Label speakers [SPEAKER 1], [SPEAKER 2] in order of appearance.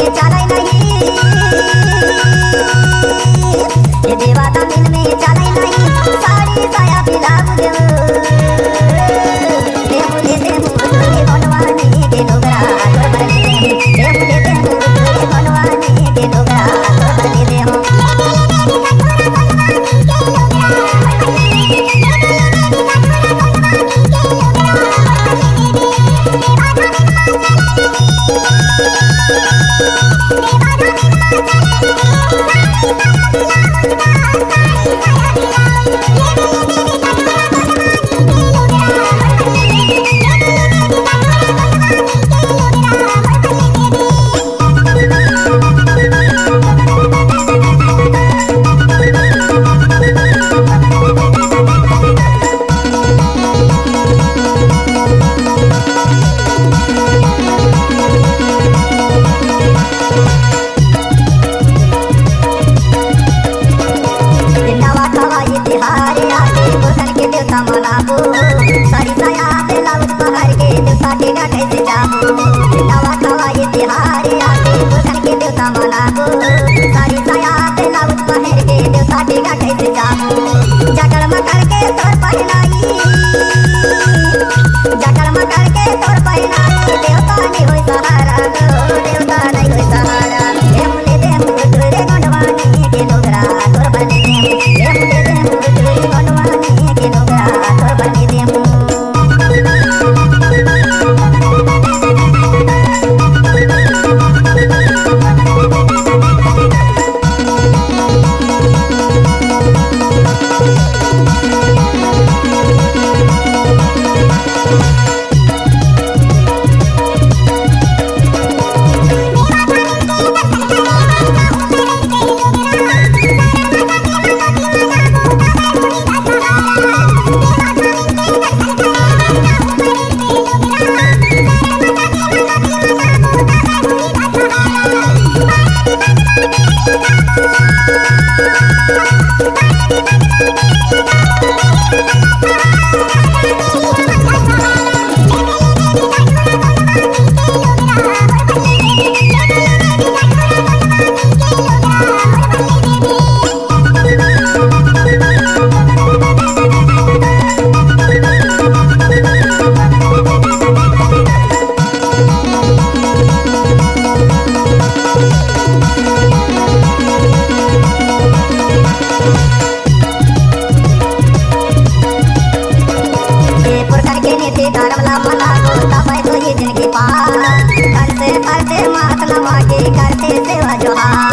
[SPEAKER 1] में चलै नहीं ये देवा दामिन में चलै नहीं साड़ी साया ब्लाउज देहु ले देहु तोरे बनवाने के डोगरा तोर पर ले देहु ले देहु तोरे बनवाने के डोगरा तोर पर ले देहु सारी साया ब्लाउज पहन के देवता टेगा कैसे जाबो नवा खवा ये तिहार आके बुधन के देवता मनाबो सारी साया ब्लाउज पहन के देवता टेगा कैसे जाबो जगड़ मकर के तोर पहनाई जगड़ मकर के तोर पहनाई देवता नहीं होई सहारा देवता नहीं होई सहारा देहु ले देहु तोरे गंडवानी के डोगरा तोर पर ले देहु देहु ले देहु तोरे गंडवानी के डोगरा तोर पर ले देहु करते सेवा जोहार।